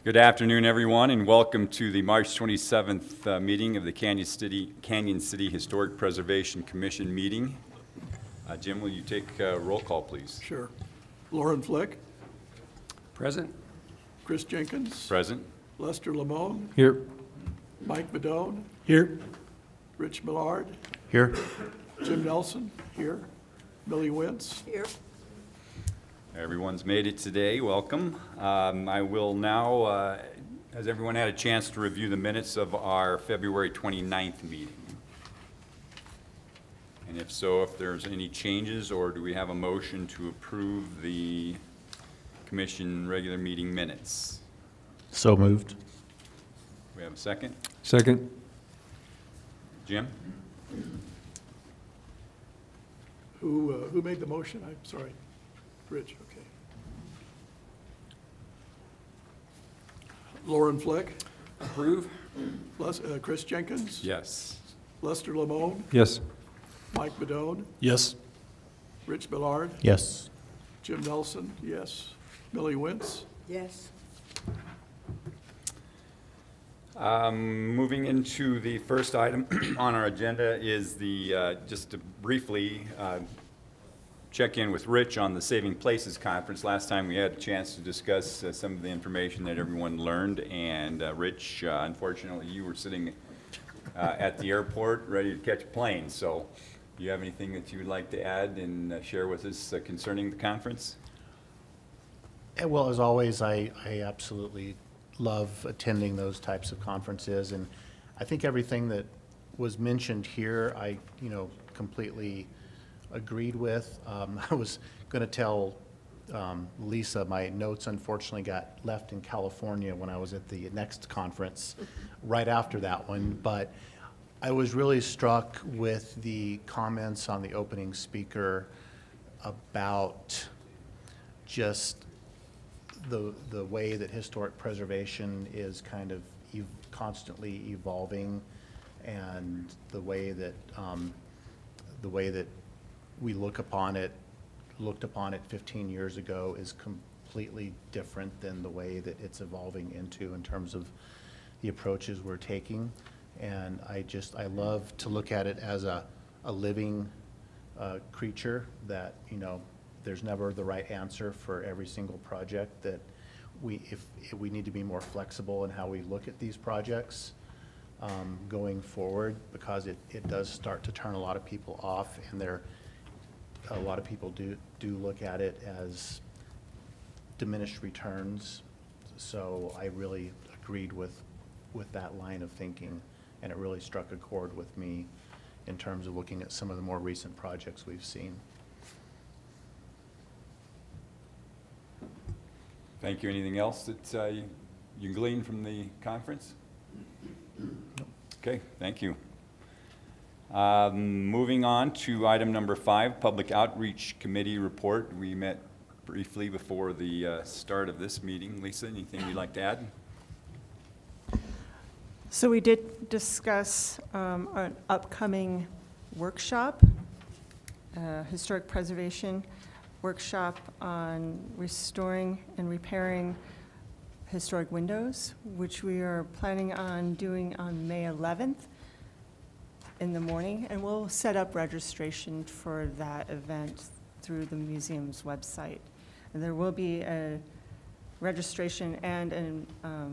Good afternoon, everyone, and welcome to the March 27th meeting of the Canyon City Historic Preservation Commission meeting. Jim, will you take roll call, please? Sure. Lauren Flick, Present. Chris Jenkins, Present. Lester Lamone, Here. Mike Badone, Here. Rich Millard, Here. Jim Nelson, here, Millie Wentz. Here. Everyone's made it today. Welcome. I will now, has everyone had a chance to review the minutes of our February 29th meeting? And if so, if there's any changes, or do we have a motion to approve the commission regular meeting minutes? So moved. We have a second? Second. Jim? Who made the motion? I'm sorry. Rich, okay. Lauren Flick, Approve? Chris Jenkins, Yes. Lester Lamone, Yes. Mike Badone, Yes. Rich Millard, Yes. Jim Nelson, yes, Millie Wentz. Yes. Moving into the first item on our agenda is just to briefly check in with Rich on the Saving Places Conference. Last time we had a chance to discuss some of the information that everyone learned, and Rich, unfortunately, you were sitting at the airport ready to catch a plane. So do you have anything that you would like to add and share with us concerning the conference? Well, as always, I absolutely love attending those types of conferences, and I think everything that was mentioned here, I completely agreed with. I was going to tell Lisa my notes unfortunately got left in California when I was at the next conference right after that one, but I was really struck with the comments on the opening speaker about just the way that historic preservation is kind of constantly evolving, and the way that we looked upon it 15 years ago is completely different than the way that it's evolving into in terms of the approaches we're taking. And I love to look at it as a living creature that, there's never the right answer for every single project, that if we need to be more flexible in how we look at these projects going forward, because it does start to turn a lot of people off, and a lot of people do look at it as diminished returns. So I really agreed with that line of thinking, and it really struck a chord with me in terms of looking at some of the more recent projects we've seen. Thank you. Anything else that you gleaned from the conference? Okay, thank you. Moving on to item number 5, Public Outreach Committee report. We met briefly before the start of this meeting. Lisa, anything you'd like to add? So we did discuss an upcoming workshop, historic preservation workshop on restoring and repairing historic windows, which we are planning on doing on May 11th in the morning, and we'll set up registration for that event through the museum's website. And there will be a registration and a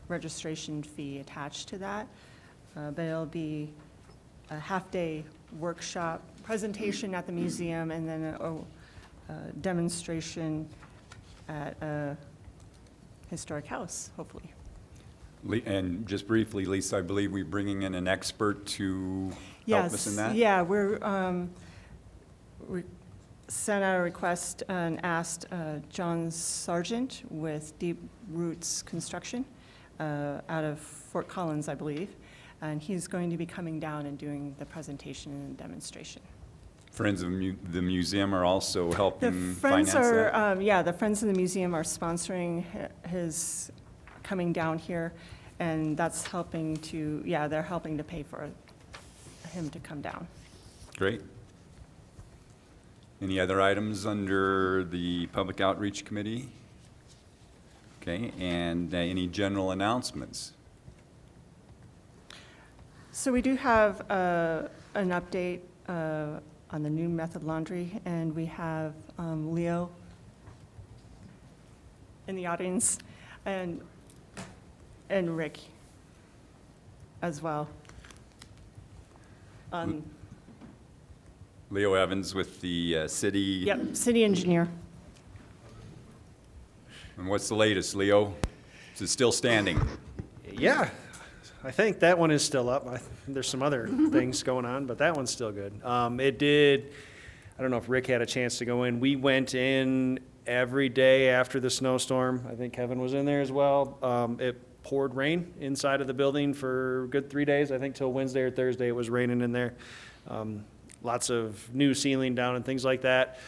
registration fee attached to that, but it'll be a half-day workshop presentation at the museum, and then a demonstration at a historic house, hopefully. And just briefly, Lisa, I believe we're bringing in an expert to help us in that? Yeah, we sent out a request and asked John Sargent with Deep Roots Construction out of Fort Collins, I believe, and he's going to be coming down and doing the presentation and demonstration. Friends of the museum are also helping The friends finance are, that? the Friends of the Museum are sponsoring his coming down here, and that's helping to, they're helping to pay for him to come down. Great. Any other items under the Public Outreach Committee? Okay, and any general announcements? So we do have an update on the new Method Laundry, and we have Leo in the audience, and Rick as well. Leo Evans with the city. Yep, city engineer. And what's the latest, Leo? Is it still standing? Yeah, I think that one is still up. There's some other things going on, but that one's still good. It did, I don't know if Rick had a chance to go in. We went in every day after the snowstorm. I think Kevin was in there as well. It poured rain inside of the building for a good 3 days. I think till Wednesday or Thursday it was raining in there. Lots of new ceiling down and things like that.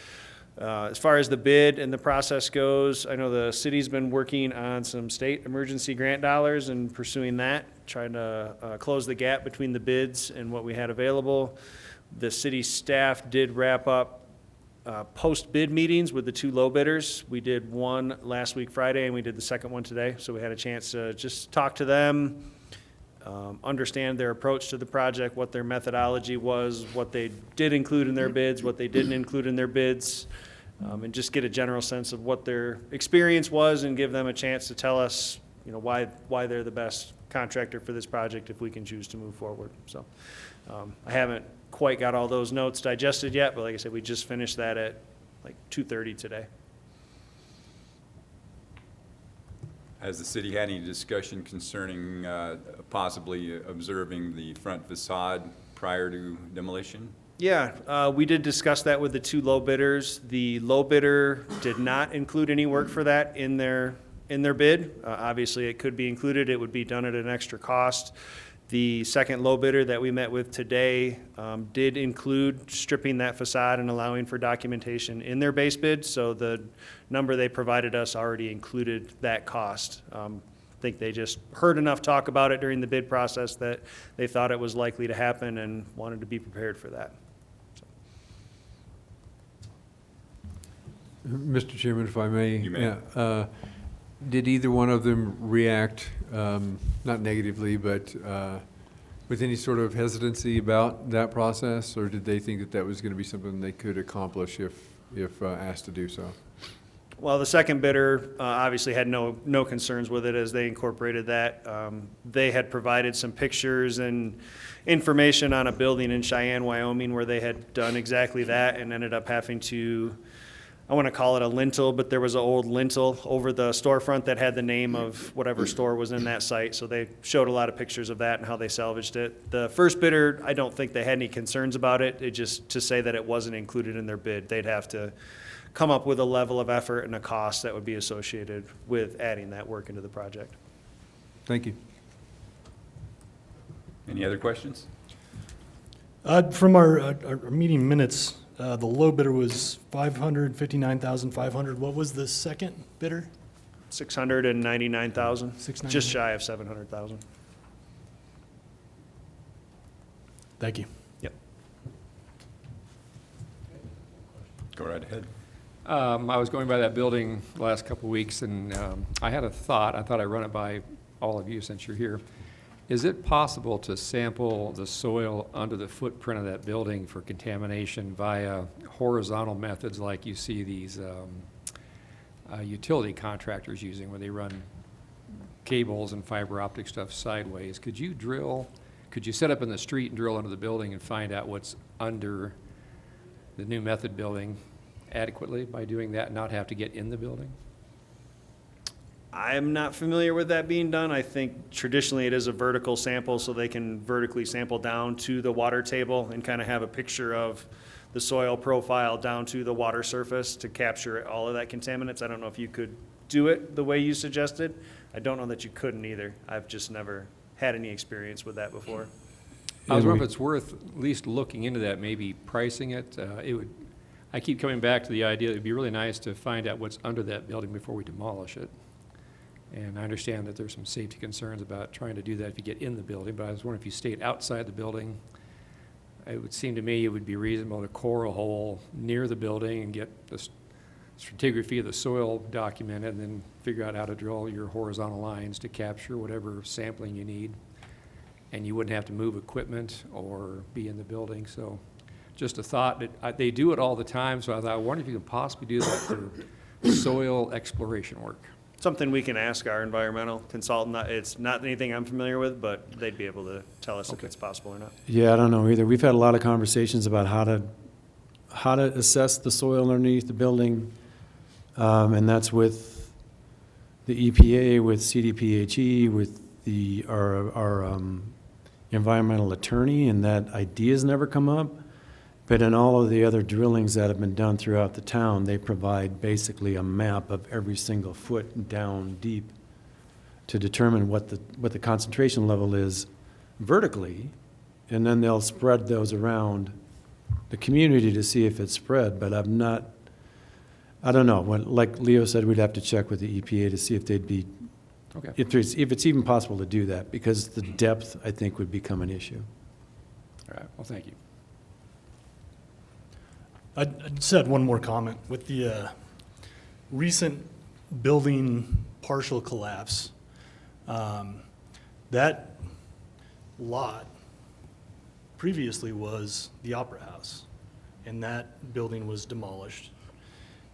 As far as the bid and the process goes, I know the city's been working on some state emergency grant dollars and pursuing that, trying to close the gap between the bids and what we had available. The city staff did wrap up post-bid meetings with the two low bidders. We did one last week Friday, and we did the second one today, so we had a chance to just talk to them, understand their approach to the project, what their methodology was, what they did include in their bids, what they didn't include in their bids, and just get a general sense of what their experience was and give them a chance to tell us, why they're the best contractor for this project if we can choose to move forward. So I haven't quite got all those notes digested yet, but like I said, we just finished that at like 2:30 today. Has the city had any discussion concerning possibly observing the front facade prior to demolition? Yeah, we did discuss that with the two low bidders. The low bidder did not include any work for that in their bid. Obviously, it could be included. It would be done at an extra cost. The second low bidder that we met with today did include stripping that facade and allowing for documentation in their base bid. So the number they provided us already included that cost. I think they just heard enough talk about it during the bid process that they thought it was likely to happen and wanted to be prepared for that. Mr. Chairman, if I may. You may. Yeah, did either one of them react, not negatively, but with any sort of hesitancy about that process, or did they think that that was going to be something they could accomplish if asked to do so? Well, the second bidder obviously had no concerns with it as they incorporated that. They had provided some pictures and information on a building in Cheyenne, Wyoming, where they had done exactly that and ended up having to, I want to call it a lintel, but there was an old lintel over the storefront that had the name of whatever store was in that site. So they showed a lot of pictures of that and how they salvaged it. The first bidder, I don't think they had any concerns about it. It just to say that it wasn't included in their bid, they'd have to come up with a level of effort and a cost that would be associated with adding that work into the project. Thank you. Any other questions? From our meeting minutes, the low bidder was $559,500. What was the second bidder? 699,000, $699,000. just shy of 700,000. Thank you. Yep. Go right ahead. I was going by that building the last couple of weeks, and I had a thought. I thought I'd run it by all of you since you're here. Is it possible to sample the soil under the footprint of that building for contamination via horizontal methods like you see these utility contractors using, where they run cables and fiber optic stuff sideways? Could you set up in the street and drill under the building and find out what's under the new Method building adequately by doing that and not have to get in the building? I'm not familiar with that being done. I think traditionally it is a vertical sample, so they can vertically sample down to the water table and kind of have a picture of the soil profile down to the water surface to capture all of that contaminants. I don't know if you could do it the way you suggested. I don't know that you couldn't either. I've just never had any experience with that before. I was wondering if it's worth at least looking into that, maybe pricing it. I keep coming back to the idea that it'd be really nice to find out what's under that building before we demolish it. And I understand that there's some safety concerns about trying to do that if you get in the building, but I was wondering if you stayed outside the building, it would seem to me it would be reasonable to core a hole near the building and get the stratigraphy of the soil documented, and then figure out how to drill your horizontal lines to capture whatever sampling you need. And you wouldn't have to move equipment or be in the building. So just a thought that they do it all the time. So I thought, I wonder if you could possibly do that for soil exploration work. Something we can ask our environmental consultant. It's not anything I'm familiar with, but they'd be able to tell us if it's possible or not. Yeah, I don't know either. We've had a lot of conversations about how to assess the soil underneath the building, and that's with the EPA, with CDPHE, with our environmental attorney, and that idea's never come up. But in all of the other drillings that have been done throughout the town, they provide basically a map of every single foot down deep to determine what the concentration level is vertically, and then they'll spread those around the community to see if it's spread. But I don't know. Like Leo said, we'd have to check with the EPA to see if they'd be, Okay. if it's even possible to do that, because the depth, I think, would become an issue. All right, well, thank you. I just had one more comment. With the recent building partial collapse, that lot previously was the Opera House, and that building was demolished.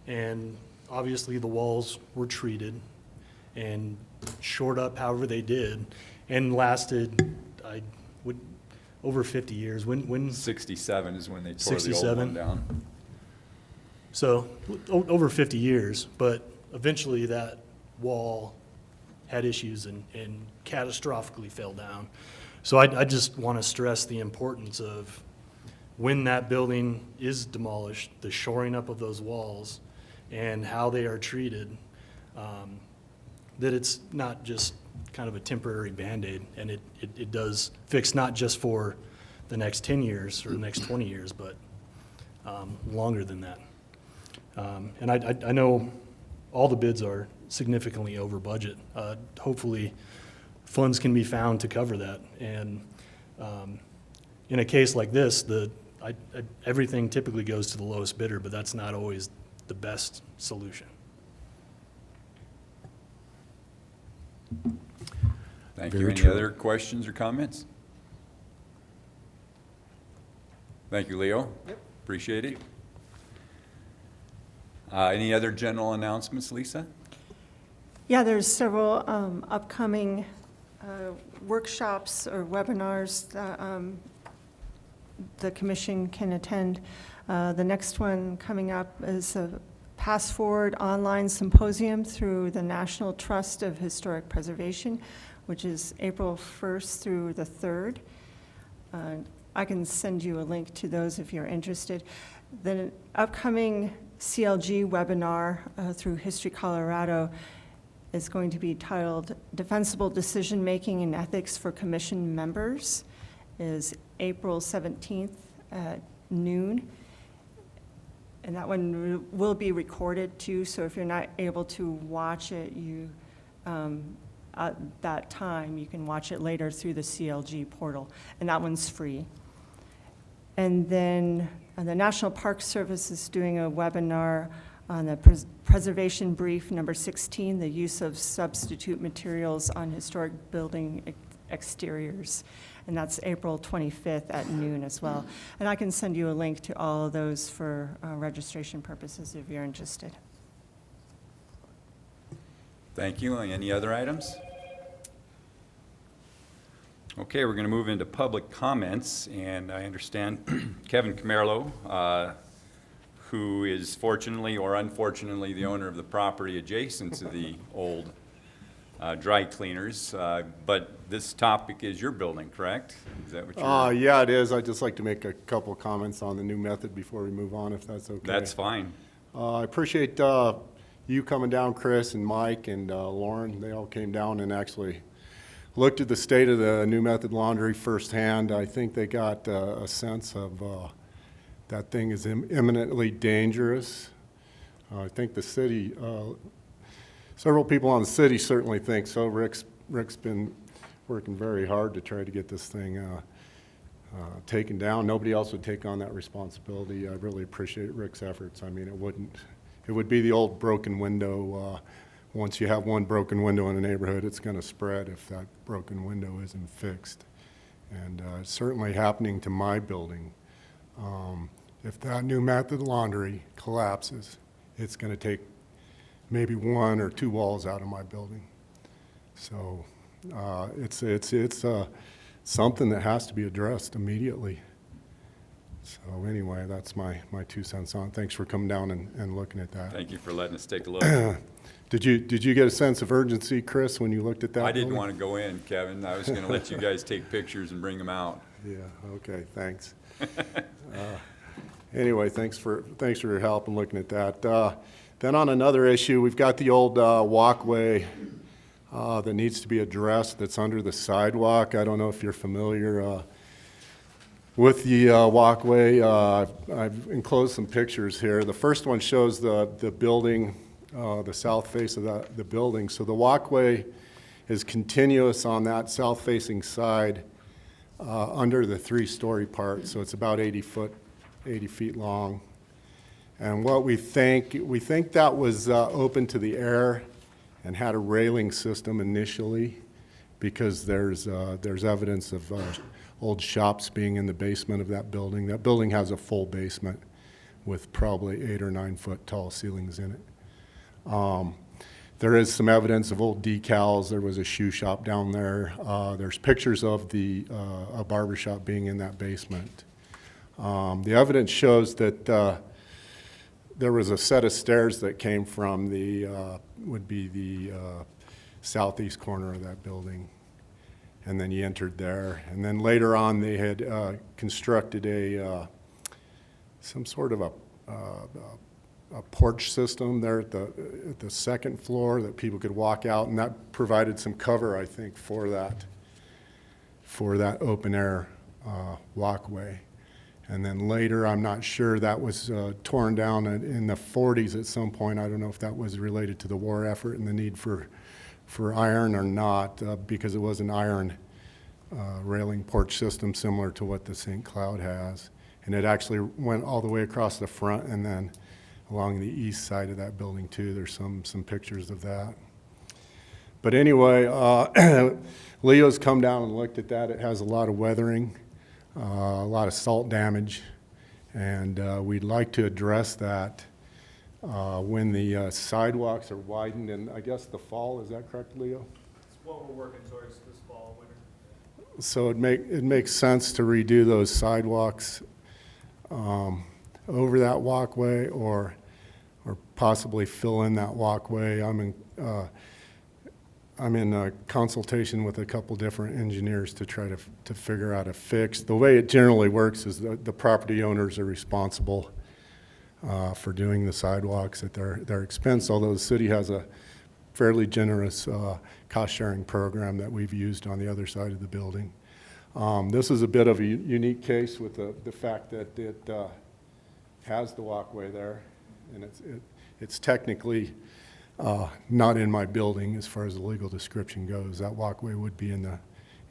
And obviously, the walls were treated and shored up however they did, and lasted, over 50 years. When 67 is when they tore the old 67? one down. So, over 50 years, but eventually that wall had issues and catastrophically fell down. So I just want to stress the importance of when that building is demolished, the shoring up of those walls and how they are treated, that it's not just kind of a temporary Band-Aid, and it does fix not just for the next 10 years or the next 20 years, but longer than that. And I know all the bids are significantly over budget. Hopefully, funds can be found to cover that. And in a case like this, everything typically goes to the lowest bidder, but that's not always the best solution. Thank you. Very Any true. other questions or comments? Thank you, Leo. Yep. Appreciate it. Any other general announcements, Lisa? Yeah, there's several upcoming workshops or webinars that the commission can attend. The next one coming up is a Pass Forward online symposium through the National Trust of Historic Preservation, which is April 1st through the 3rd. I can send you a link to those if you're interested. The upcoming CLG webinar through History Colorado is going to be titled Defensible Decision Making and Ethics for Commission Members, is April 17th at noon. And that one will be recorded too, so if you're not able to watch it at that time, you can watch it later through the CLG portal, and that one's free. And then the National Park Service is doing a webinar on the Preservation Brief number 16, the use of substitute materials on historic building exteriors. And that's April 25th at noon as well. And I can send you a link to all of those for registration purposes if you're interested. Thank you. Any other items? Okay, we're going to move into public comments, and I understand Kevin Camerlo, who is fortunately or unfortunately the owner of the property adjacent to the old dry cleaners, but this topic is your building, correct? Is that what you're? Yeah, it is. I'd just like to make a couple of comments on the new method before we move on, if that's okay. That's fine. I appreciate you coming down, Chris and Mike and Lauren. They all came down and actually looked at the state of the new method laundry firsthand. I think they got a sense of that thing is imminently dangerous. I think the city, several people on the city certainly think so. Rick's been working very hard to try to get this thing taken down. Nobody else would take on that responsibility. I really appreciate Rick's efforts. I mean, it would be the old broken window. Once you have one broken window in a neighborhood, it's going to spread if that broken window isn't fixed. And it's certainly happening to my building. If that new method laundry collapses, it's going to take maybe 1 or 2 walls out of my building. So it's something that has to be addressed immediately. So anyway, that's my 2 cents on it. Thanks for coming down and looking at that. Thank you for letting us take a look. Did you get a sense of urgency, Chris, when you looked at that? I didn't building? want to go in, Kevin. I was going to let you guys take pictures and bring them out. Yeah, okay, thanks. Anyway, thanks for your help in looking at that. Then on another issue, we've got the old walkway that needs to be addressed that's under the sidewalk. I don't know if you're familiar with the walkway. I've enclosed some pictures here. The first one shows the building, the south face of the building. So the walkway is continuous on that south-facing side under the 3-story part. So it's about 80 feet long. And what we think that was open to the air and had a railing system initially, because there's evidence of old shops being in the basement of that building. That building has a full basement with probably 8 or 9 foot tall ceilings in it. There is some evidence of old decals. There was a shoe shop down there. There's pictures of a barber shop being in that basement. The evidence shows that there was a set of stairs that came from would be the southeast corner of that building. And then you entered there. And then later on, they had constructed some sort of a porch system there at the second floor that people could walk out, and that provided some cover, I think, for that open air walkway. And then later, I'm not sure, that was torn down in the 40s at some point. I don't know if that was related to the war effort and the need for iron or not, because it was an iron railing porch system similar to what the St. Cloud has. And it actually went all the way across the front and then along the east side of that building too. There's some pictures of that. But anyway, Leo's come down and looked at that. It has a lot of weathering, a lot of salt damage, and we'd like to address that when the sidewalks are widened, and I guess the fall, is that correct, Leo? It's what we're working towards this fall, winter. So it makes sense to redo those sidewalks over that walkway, or possibly fill in that walkway. I'm in consultation with a couple different engineers to try to figure out a fix. The way it generally works is the property owners are responsible for doing the sidewalks at their expense, although the city has a fairly generous cost-sharing program that we've used on the other side of the building. This is a bit of a unique case with the fact that it has the walkway there, and it's technically not in my building as far as the legal description goes. That walkway would be in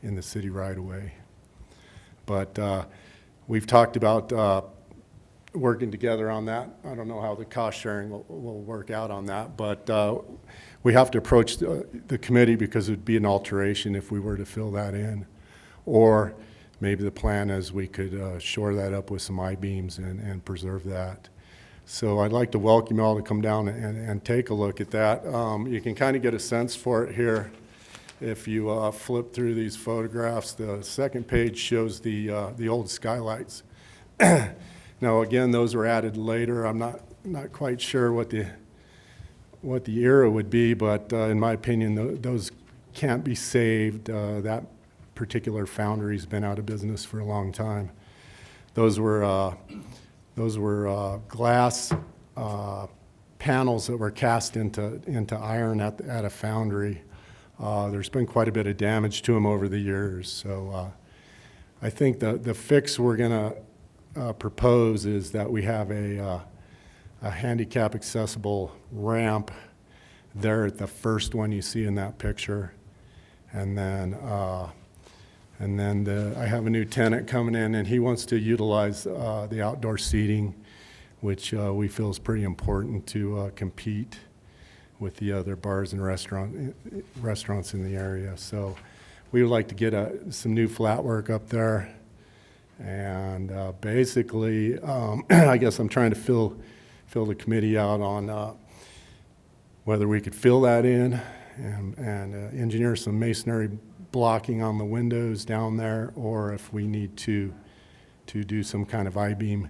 the city right away. But we've talked about working together on that. I don't know how the cost sharing will work out on that, but we have to approach the committee because it would be an alteration if we were to fill that in. Or maybe the plan is we could shore that up with some I-beams and preserve that. So I'd like to welcome you all to come down and take a look at that. You can kind of get a sense for it here if you flip through these photographs. The second page shows the old skylights. Now again, those were added later. I'm not quite sure what the era would be, but in my opinion, those can't be saved. That particular foundry's been out of business for a long time. Those were glass panels that were cast into iron at a foundry. There's been quite a bit of damage to them over the years. So I think the fix we're going to propose is that we have a handicap accessible ramp there at the first one you see in that picture. And then I have a new tenant coming in, and he wants to utilize the outdoor seating which we feel is pretty important to compete with the other bars and restaurants in the area. So we would like to get some new flat work up there. And basically, I guess I'm trying to fill the committee out on whether we could fill that in and engineer some masonry blocking on the windows down there, or if we need to do some kind of I-beam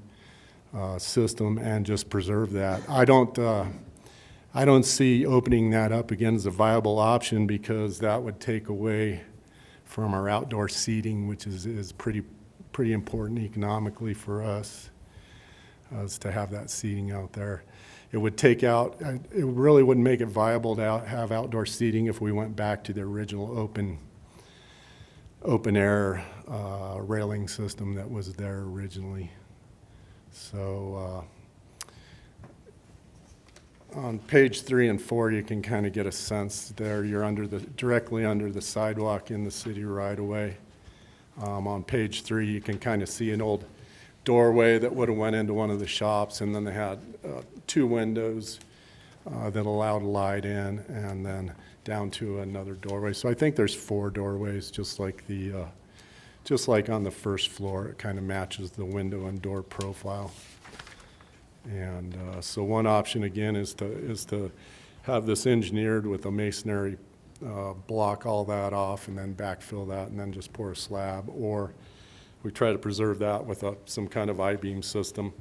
system and just preserve that. I don't see opening that up again as a viable option, because that would take away from our outdoor seating, which is pretty important economically for us, is to have that seating out there. It would take out, it really wouldn't make it viable to have outdoor seating if we went back to the original open air railing system that was there originally. So on page 3 and 4, you can kind of get a sense there. You're directly under the sidewalk in the city right away. On page 3, you can kind of see an old doorway that would have went into one of the shops, and then they had 2 windows that allowed light in, and then down to another doorway. So I think there's 4 doorways, just like on the first floor. It kind of matches the window and door profile. And so one option again is to have this engineered with a masonry block all that off and then backfill that and then just pour a slab, or we try to preserve that with some kind of I-beam system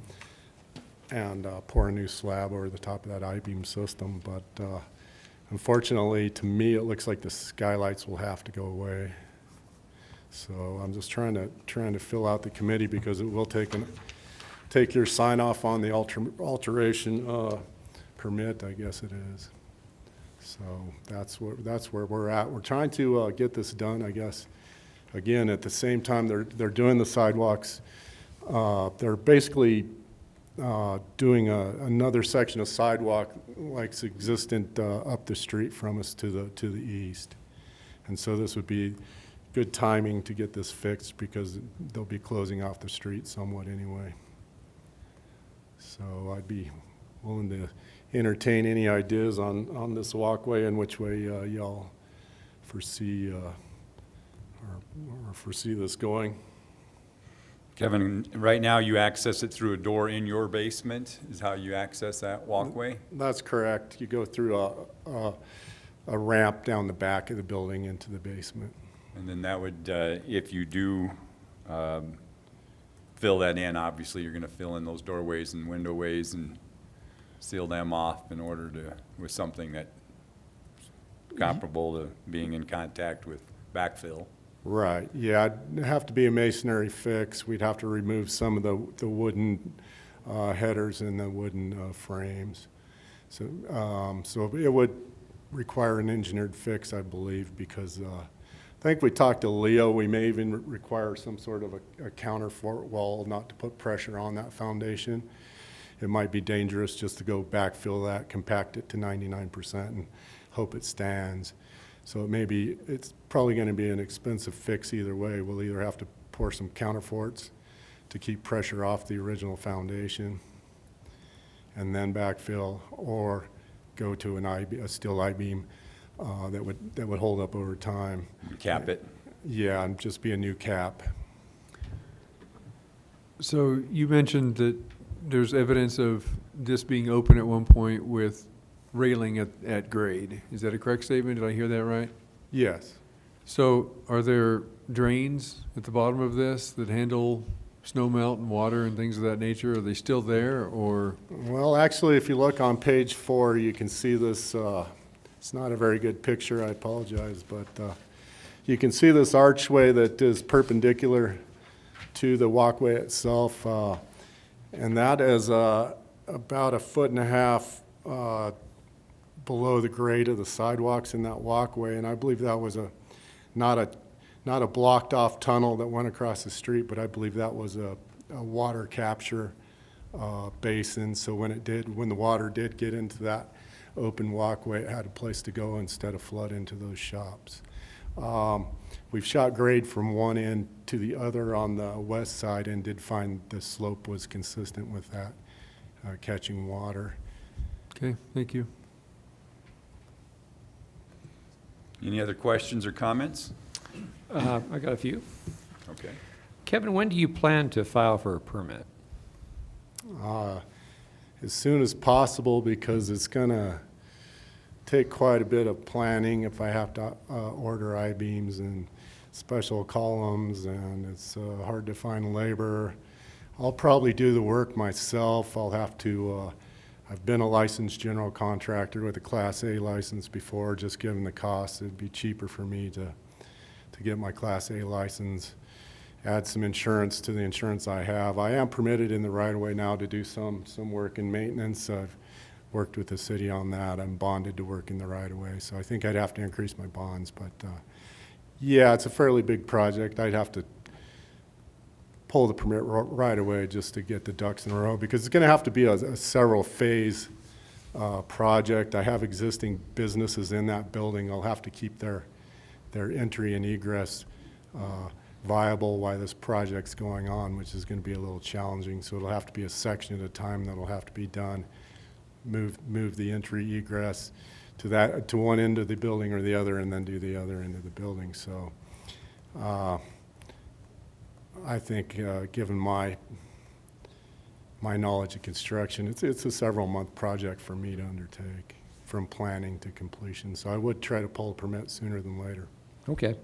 and pour a new slab over the top of that I-beam system. But unfortunately, to me, it looks like the skylights will have to go away. So I'm just trying to fill out the committee, because it will take your sign off on the alteration permit, I guess it is. So that's where we're at. We're trying to get this done, I guess. Again, at the same time they're doing the sidewalks, they're basically doing another section of sidewalk like's existent up the street from us to the east. And so this would be good timing to get this fixed, because they'll be closing off the street somewhat anyway. So I'd be willing to entertain any ideas on this walkway and which way y'all foresee or foresee this going. Kevin, right now you access it through a door in your basement, is how you access that walkway? That's correct. You go through a ramp down the back of the building into the basement. And then that would, if you do fill that in, obviously you're going to fill in those doorways and windowways and seal them off in order with something that's comparable to being in contact with backfill. Right, yeah, it'd have to be a masonry fix. We'd have to remove some of the wooden headers and the wooden frames. So it would require an engineered fix, I believe, because I think we talked to Leo, we may even require some sort of a counter fort wall, not to put pressure on that foundation. It might be dangerous just to go backfill that, compact it to 99% and hope it stands. So it's probably going to be an expensive fix either way. We'll either have to pour some counterforts to keep pressure off the original foundation and then backfill, or go to a steel I-beam that would hold up over time. Cap it? Yeah, and just be a new cap. So you mentioned that there's evidence of this being open at one point with railing at grade. Is that a correct statement? Did I hear that right? Yes. So are there drains at the bottom of this that handle snow melt and water and things of that nature? Are they still there, or? Well, actually, if you look on page 4, you can see this. It's not a very good picture, I apologize, but you can see this archway that is perpendicular to the walkway itself, and that is about 1.5 feet below the grade of the sidewalks in that walkway. And I believe that was not a blocked off tunnel that went across the street, but I believe that was a water capture basin. So when the water did get into that open walkway, it had a place to go instead of flood into those shops. We've shot grade from one end to the other on the west side and did find the slope was consistent with that. catching water. Okay, thank you. Any other questions or comments? I got a few. Okay. Kevin, when do you plan to file for a permit? As soon as possible, because it's going to take quite a bit of planning if I have to order I-beams and special columns, and it's hard to find labor. I'll probably do the work myself. I'll have to, I've been a licensed general contractor with a Class A license before. Just given the cost, it'd be cheaper for me to get my Class A license, add some insurance to the insurance I have. I am permitted in the right-of-way now to do some work in maintenance. I've worked with the city on that. I'm bonded to work in the right-of-way, so I think I'd have to increase my bonds. But yeah, it's a fairly big project. I'd have to pull the permit right away just to get the ducks in a row, because it's going to have to be a several-phase project. I have existing businesses in that building. I'll have to keep their entry and egress viable while this project's going on, which is going to be a little challenging. So it'll have to be a section at a time that'll have to be done. Move the entry egress to one end of the building or the other, and then do the other end of the building. So I think, given my knowledge of construction, it's a several-month project for me to undertake, from planning to completion. So I would try to pull a permit sooner than later. Okay.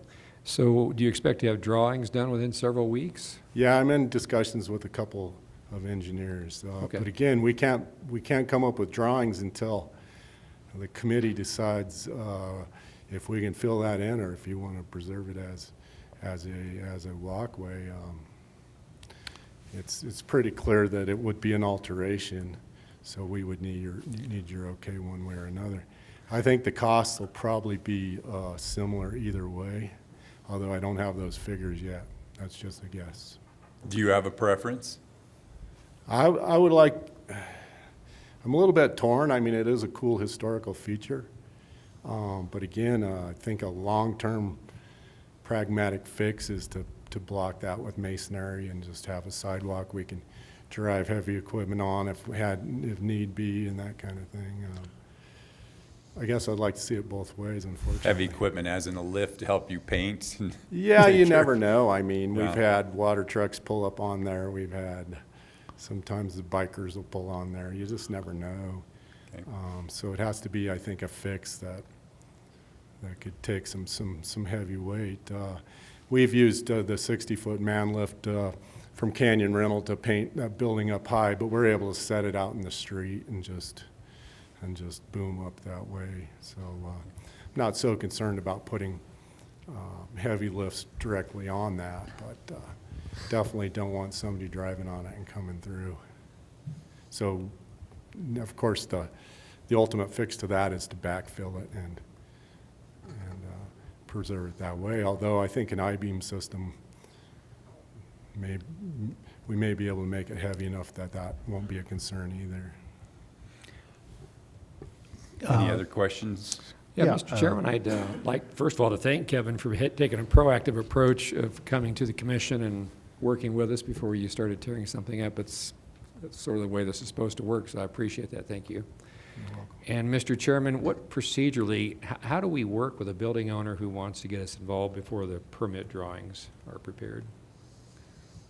So do you expect to have drawings done within several weeks? Yeah, I'm in discussions with a couple of engineers. Okay. But again, we can't come up with drawings until the committee decides if we can fill that in, or if you want to preserve it as a walkway. It's pretty clear that it would be an alteration, so we would need your okay one way or another. I think the costs will probably be similar either way, although I don't have those figures yet. That's just a guess. Do you have a preference? I would like, I'm a little bit torn. I mean, it is a cool historical feature. But again, I think a long-term pragmatic fix is to block that with masonry and just have a sidewalk we can drive heavy equipment on if need be, and that kind of thing. I guess I'd like to see it both ways, unfortunately. Heavy equipment as in a lift to help you paint? Yeah, you Sure. never know. I mean, we've Yeah. had water trucks pull up on there. We've had, sometimes the bikers will pull on there. You just never know. Okay. So it has to be, I think, a fix that could take some heavy weight. We've used the 60-foot man lift from Canyon Rental to paint that building up high, but we're able to set it out in the street and just boom up that way. So I'm not so concerned about putting heavy lifts directly on that, but definitely don't want somebody driving on it and coming through. So, of course, the ultimate fix to that is to backfill it and preserve it that way. Although I think an I-beam system, we may be able to make it heavy enough that won't be a concern either. Any other questions? Yeah, Yeah, Mr. Chairman, I'd like, first of all, to thank Kevin for taking a proactive approach of coming to the commission and working with us before you started tearing something up. That's sort of the way this is supposed to work, so I appreciate that. Thank you. You're welcome. And Mr. Chairman, what procedurally, how do we work with a building owner who wants to get us involved before the permit drawings are prepared?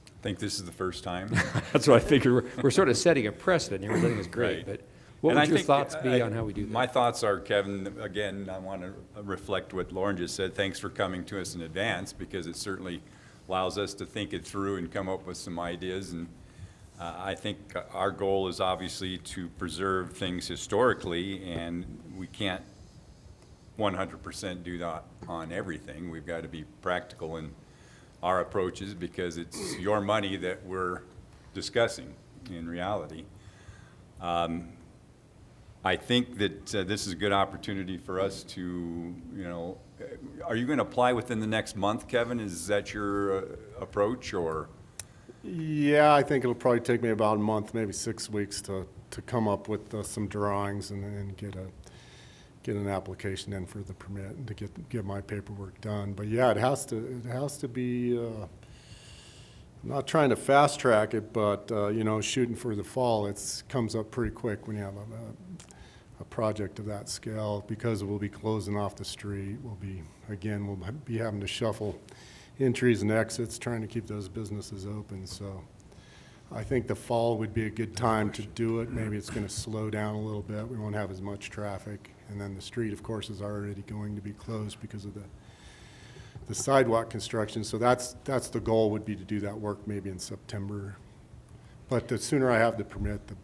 I think this is the first time. That's what I figured. We're sort of setting a precedent here. Everything is great, Right. but what And would I your think, thoughts be on how we do that? My thoughts are, Kevin, again, I want to reflect what Lauren just said. Thanks for coming to us in advance, because it certainly allows us to think it through and come up with some ideas. And I think our goal is obviously to preserve things historically, and we can't 100% do that on everything. We've got to be practical in our approaches, because it's your money that we're discussing in reality. I think that this is a good opportunity for us to, are you going to apply within the next month, Kevin? Is that your approach, or? Yeah, I think it'll probably take me about a month, maybe 6 weeks to come up with some drawings and then get an application in for the permit and to get my paperwork done. But yeah, it has to be not trying to fast track it, but, you know, shooting for the fall, comes up pretty quick when you have a project of that scale, because we'll be closing off the street. We'll be having to shuffle entries and exits, trying to keep those businesses open. So I think the fall would be a good time to do it. Maybe it's going to slow down a little bit. We won't have as much traffic. And then the street, of course, is already going to be closed because of the sidewalk construction. So that's the goal, would be to do that work maybe in September. But the sooner I have the permit, the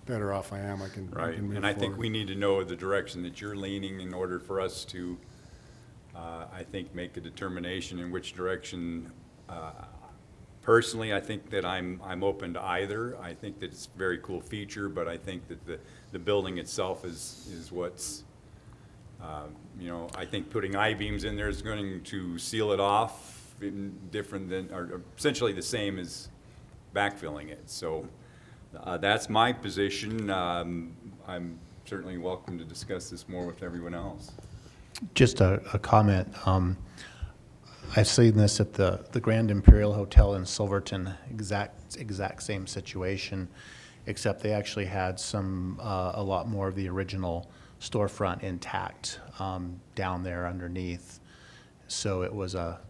better off I am. I can Right, move and I think forward. we need to know the direction that you're leaning in order for us to, I think, make a determination in which direction. Personally, I think that I'm open to either. I think that it's a very cool feature, but I think that the building itself is what's, you know, I think putting I-beams in there is going to seal it off, different than, or essentially the same as backfilling it. So that's my position. I'm certainly welcome to discuss this more with everyone else. Just a comment. I've seen this at the Grand Imperial Hotel in Silverton, exact same situation, except they actually had a lot more of the original storefront intact down there underneath. So it was a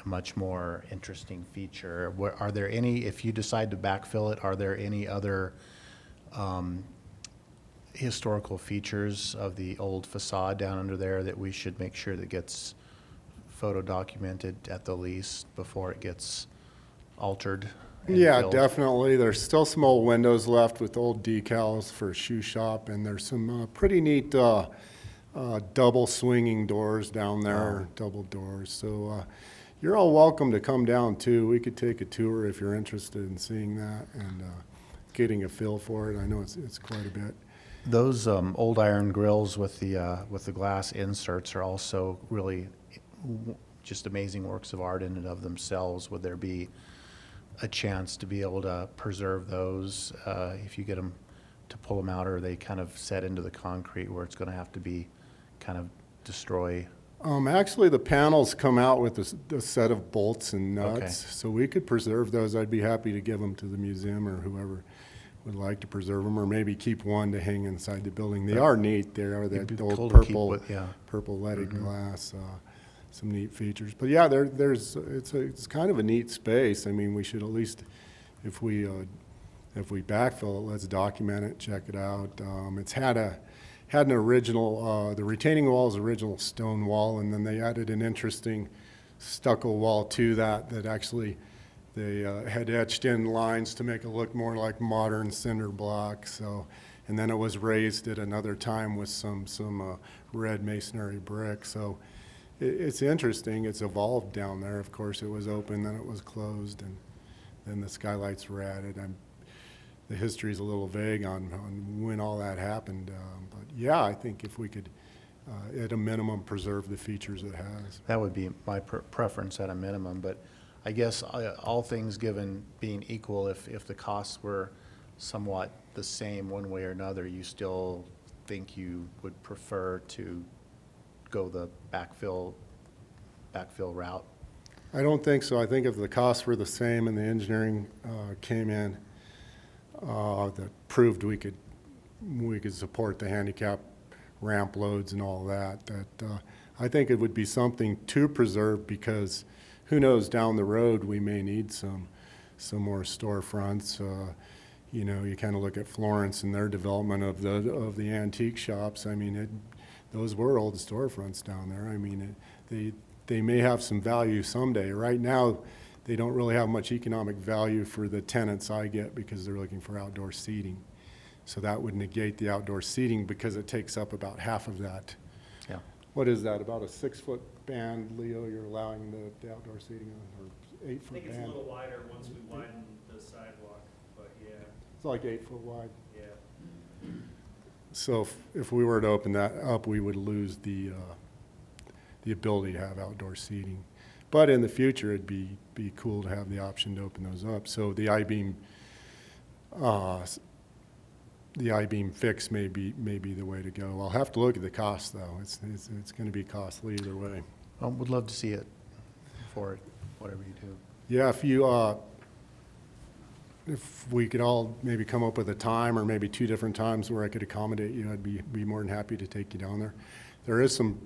much more interesting feature. Are there any, if you decide to backfill it, are there any other historical features of the old facade down under there that we should make sure that gets photo documented at the least before it gets altered? And Yeah, filled? definitely. There's still some old windows left with old decals for a shoe shop, and there's some pretty neat double swinging doors down there, double doors. So you're all welcome to come down too. We could take a tour if you're interested in seeing that and getting a feel for it. I know it's quite a bit. Those old iron grills with the glass inserts are also really just amazing works of art in and of themselves. Would there be a chance to be able to preserve those if you get them to pull them out, or are they kind of set into the concrete where it's going to have to be kind of destroy? Actually, the panels come out with a set of bolts and nuts, Okay. so we could preserve those. I'd be happy to give them to the museum or whoever would like to preserve them, or maybe keep one to hang inside the building. They are neat. They are It'd be that old cool to keep purple, with- yeah. purple leaded glass. Some neat features. But yeah, it's kind of a neat space. I mean, we should at least, if we backfill it, let's document it, check it out. It's had an original, the retaining wall is original stone wall, and then they added an interesting stucco wall to that actually they had etched in lines to make it look more like modern cinder block. So, and then it was raised at another time with some red masonry brick. So it's interesting. It's evolved down there. Of course, it was open, then it was closed, and then the skylights were added. The history's a little vague on when all that happened. But yeah, I think if we could, at a minimum, preserve the features it has. That would be my preference at a minimum, but I guess all things given being equal, if the costs were somewhat the same one way or another, you still think you would prefer to go the backfill route? I don't think so. I think if the costs were the same and the engineering came in that proved we could support the handicap ramp loads and all that, I think it would be something to preserve, because who knows, down the road we may need some more storefronts. You know, you kind of look at Florence and their development of the antique shops. I mean, those were old storefronts down there. I mean, they may have some value someday. Right now, they don't really have much economic value for the tenants I get, because they're looking for outdoor seating. So that would negate the outdoor seating, because it takes up about half of that. Yeah. What is that, about a 6-foot band, Leo, you're allowing the outdoor seating on, or 8-foot band? wider once we widen the sidewalk, but yeah, It's like 8 foot wide. yeah. So if we were to open that up, we would lose the ability to have outdoor seating. But in the future, it'd be cool to have the option to open those up. So the I-beam fix may be the way to go. I'll have to look at the cost, though. It's going to be costly either way. Would love to see it for it, whatever you do. Yeah, if if we could all maybe come up with a time or maybe 2 different times where I could accommodate you, I'd be more than happy to take you down there. There is some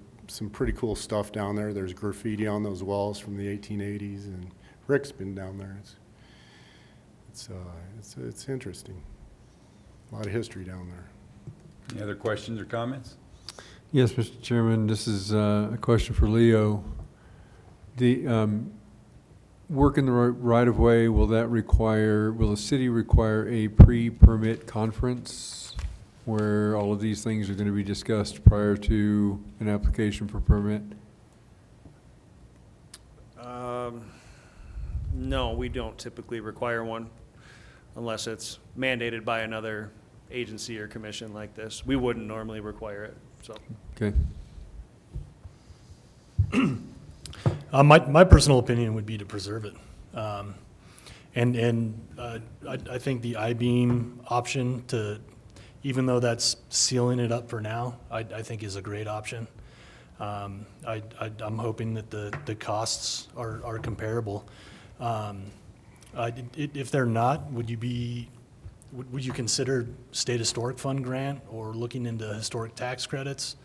pretty cool stuff down there. There's graffiti on those walls from the 1880s, and Rick's been down there. It's interesting. A lot of history down there. Any other questions or comments? Yes, Mr. Chairman, this is a question for Leo. The work in the right-of-way, will the city require a pre-permit conference where all of these things are going to be discussed prior to an application for permit? No, we don't typically require one unless it's mandated by another agency or commission like this. We wouldn't normally require it, so. Okay. My personal opinion would be to preserve it. I think the I-beam option even though that's sealing it up for now, I think is a great option. I'm hoping that the costs are comparable. If they're not, would you consider state historic fund grant or looking into historic tax credits?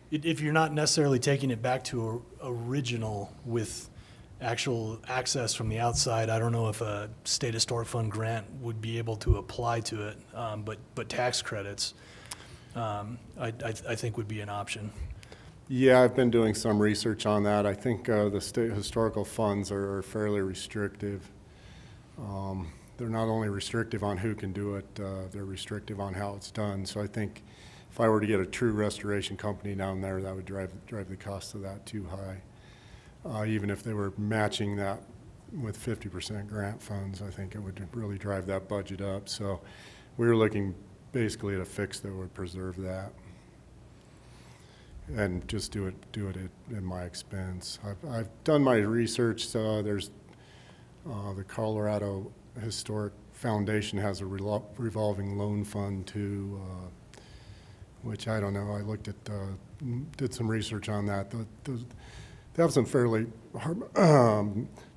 If you're not necessarily taking it back to original with actual access from the outside, I don't know if a state historic fund grant would be able to apply to it, but tax credits, I think would be an option. Yeah, I've been doing some research on that. I think the state historical funds are fairly restrictive. They're not only restrictive on who can do it, they're restrictive on how it's done. So I think if I were to get a true restoration company down there, that would drive the cost of that too high. Even if they were matching that with 50% grant funds, I think it would really drive that budget up. So we were looking basically at a fix that would preserve that. And just do it at my expense. I've done my research. There's the Colorado Historic Foundation has a revolving loan fund too, which I don't know. I looked at, did some research on that. They have some fairly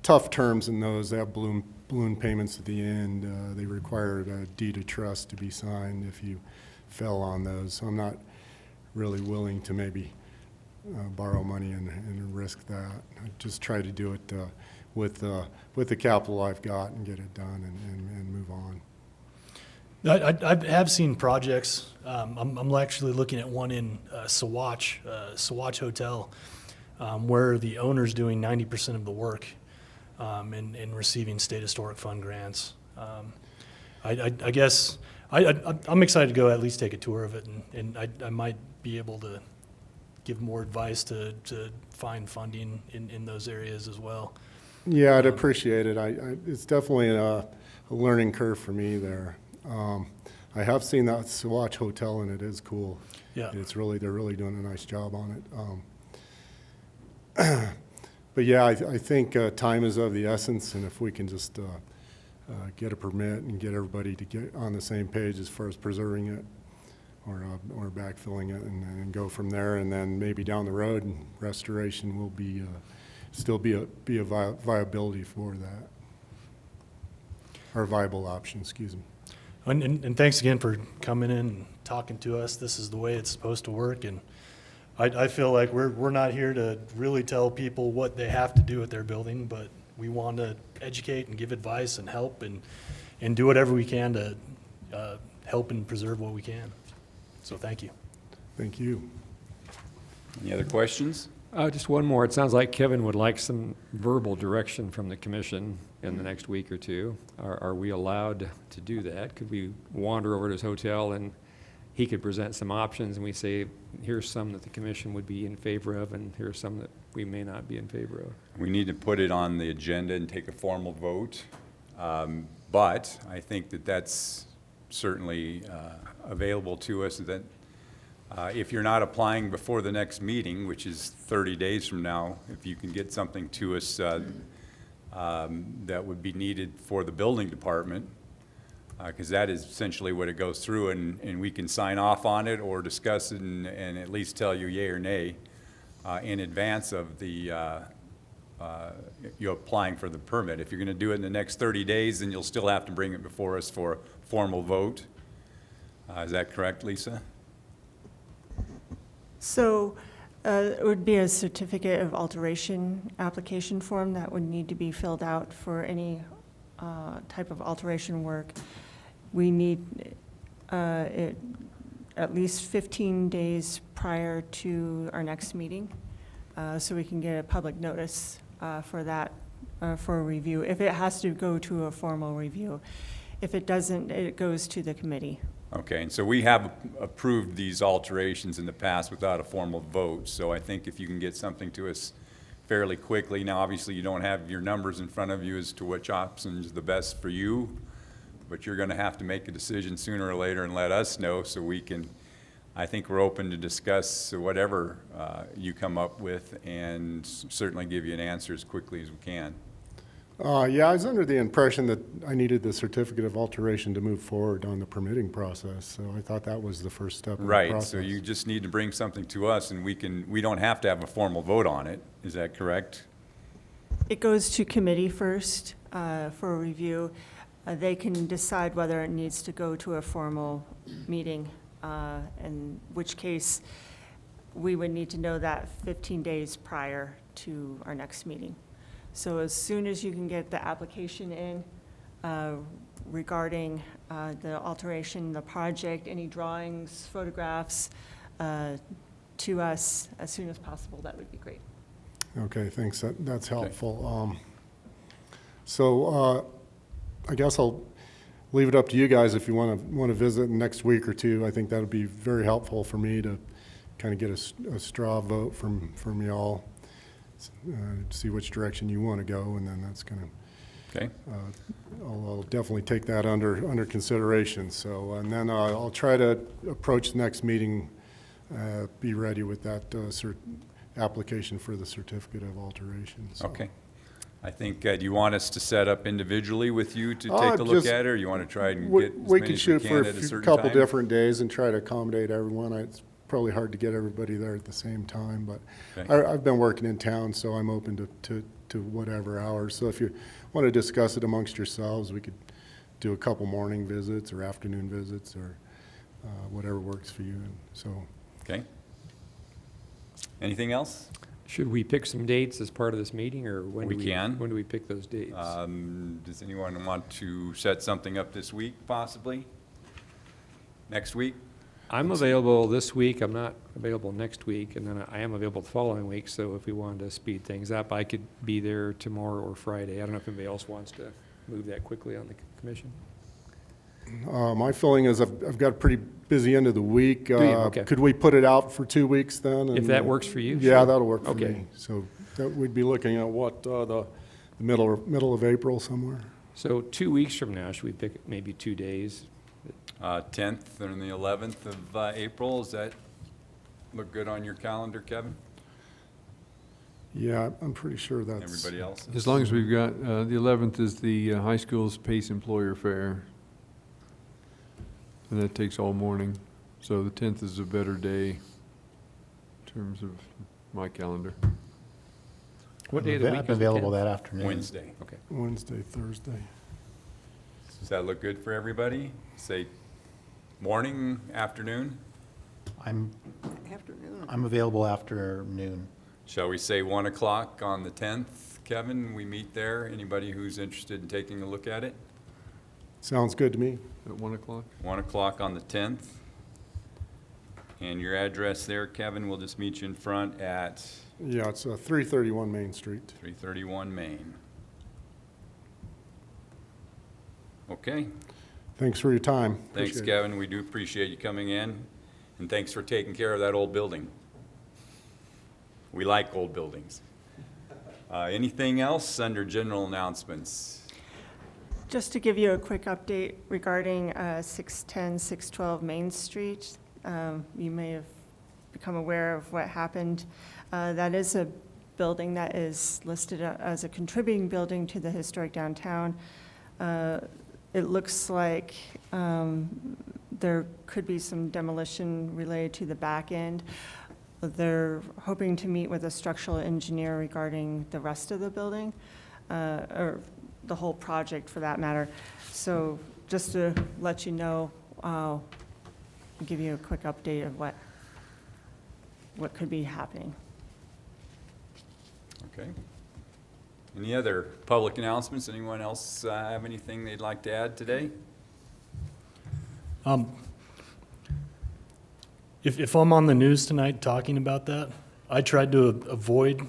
tough terms in those. They have balloon payments at the end. They require a deed of trust to be signed if you fell on those. So I'm not really willing to maybe borrow money and risk that. I just try to do it with the capital I've got and get it done and move on. I have seen projects. I'm actually looking at one in Saguache Hotel, where the owner's doing 90% of the work and receiving state historic fund grants. I guess I'm excited to go at least take a tour of it, and I might be able to give more advice to find funding in those areas as well. Yeah, I'd appreciate it. It's definitely a learning curve for me there. I have seen that Saguache Hotel, and it is cool. Yeah. They're really doing a nice job on it. But yeah, I think time is of the essence, and if we can just get a permit and get everybody to get on the same page as far as preserving it or backfilling it and go from there, and then maybe down the road restoration will be still be a viability for that, or a viable option, excuse me. And thanks again for coming in and talking to us. This is the way it's supposed to work, and I feel like we're not here to really tell people what they have to do with their building, but we want to educate and give advice and help and do whatever we can to help and preserve what we can. So thank you. Thank you. Any other questions? Just one more. It sounds like Kevin would like some verbal direction from the commission in the next week or two. Are we allowed to do that? Could we wander over to his hotel and he could present some options and we say, here's some that the commission would be in favor of and here's some that we may not be in favor of? We need to put it on the agenda and take a formal vote. But I think that that's certainly available to us, that if you're not applying before the next meeting, which is 30 days from now, if you can get something to us that would be needed for the building department, because that is essentially what it goes through, and we can sign off on it or discuss it and at least tell you yay or nay in advance of the you applying for the permit. If you're going to do it in the next 30 days, then you'll still have to bring it before us for a formal vote. Is that correct, Lisa? So it would be a certificate of alteration application form that would need to be filled out for any type of alteration work. We need it at least 15 days prior to our next meeting, so we can get a public notice for that, for a review. If it has to go to a formal review. If it doesn't, it goes to the committee. Okay, and so we have approved these alterations in the past without a formal vote, so I think if you can get something to us fairly quickly. Now, obviously, you don't have your numbers in front of you as to which option is the best for you, but you're gonna have to make a decision sooner or later and let us know so we can, I think we're open to discuss whatever you come up with and certainly give you an answer as quickly as we can. Yeah, I was under the impression that I needed the certificate of alteration to move forward on the permitting process, so I thought that was the first step in the process. Right, so you just need to bring something to us and we don't have to have a formal vote on it. Is that correct? It goes to committee first for a review. They can decide whether it needs to go to a formal meeting, in which case we would need to know that 15 days prior to our next meeting. So as soon as you can get the application in regarding the alteration, the project, any drawings, photographs to us as soon as possible, that would be great. Okay, thanks, that's helpful. So I guess I'll leave it up to you guys if you want to visit next week or two. I think that would be very helpful for me to kind of get a straw vote from y'all. See which direction you want to go, and then that's going to, Okay. I'll definitely take that under consideration. So, and then I'll try to approach the next meeting, be ready with that application for the certificate of alteration. So. Okay. I think, do you want us to set up individually with you to take a look just- at it, or you want to try and We get as we many can as we shoot for can at a a certain couple time? different days and try to accommodate everyone. It's probably hard to get everybody there at the same time, but Okay. I've been working in town, so I'm open to whatever hours. So if you want to discuss it amongst yourselves, we could do a couple morning visits or afternoon visits or whatever works for you. And so, Okay. Anything else? Should we pick some dates as part of this meeting, or when We do can. when do we pick those dates? Does anyone want to set something up this week, possibly? Next week? I'm available this week, I'm not available next week, and then I am available the following week, so if we wanted to speed things up, I could be there tomorrow or Friday. I don't know if anybody else wants to move that quickly on the commission. my feeling is I've got a pretty busy end of the week. Do you? Okay. Could we put it out for 2 weeks then? If and, that works for you? Yeah, sure. that'll work for Okay. me. So that we'd be looking at what, the middle of April somewhere? So 2 weeks from now, should we pick maybe 2 days? 10th and the 11th of April, does that look good on your calendar, Kevin? Yeah, I'm pretty sure that's. Everybody else? As long as we've got, the 11th is the high school's PACE Employer Fair. And that takes all morning. So the 10th is a better day in terms of my calendar. What day of the week I'm is the available 10th? that afternoon. Wednesday. Okay. Wednesday, Thursday. Does that look good for everybody? Say morning, afternoon? I'm available afternoon. Shall we say 1 o'clock on the 10th, Kevin? We meet there. Anybody who's interested in taking a look at it? Sounds good to me. At 1 o'clock? 1 o'clock on the 10th. And your address there, Kevin, we'll just meet you in front at Yeah, it's 331 Main Street. 331 Main. Okay. Thanks for your time. Thanks, Appreciate it. Kevin. We do appreciate you coming in, and thanks for taking care of that old building. We like old buildings. Anything else under general announcements? Just to give you a quick update regarding 610, 612 Main Street. You may have become aware of what happened. That is a building that is listed as a contributing building to the historic downtown. It looks like there could be some demolition related to the back end. they're hoping to meet with a structural engineer regarding the rest of the building, or the whole project for that matter. So just to let you know, give you a quick update of what could be happening. Okay. Any other public announcements? Anyone else have anything they'd like to add today? If I'm on the news tonight talking about that, I tried to avoid,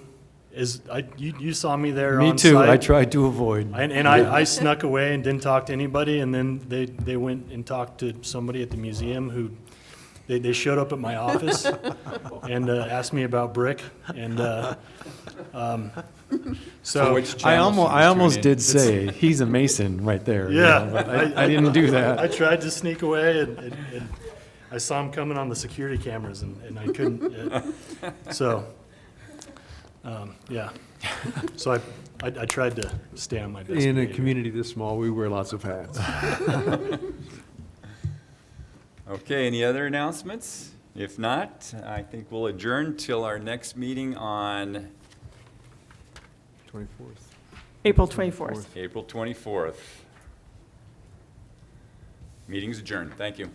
you saw me there on Me too, I site. tried to avoid. And I snuck away and didn't talk to anybody, and then they went and talked to somebody at the museum who, they showed up at my office and asked me about brick, and so, which I channel should we tune almost in? did say, he's a Mason right there. you yeah. know, but I didn't do I that. tried to sneak away, and I saw him coming on the security cameras, and I couldn't, so, yeah. So I tried to stay on my best In a behavior. community this small, we wear lots of hats. Okay, any other announcements? If not, I think we'll adjourn till our next meeting on 24th. April 24th. April 24th. Meeting's adjourned. Thank you.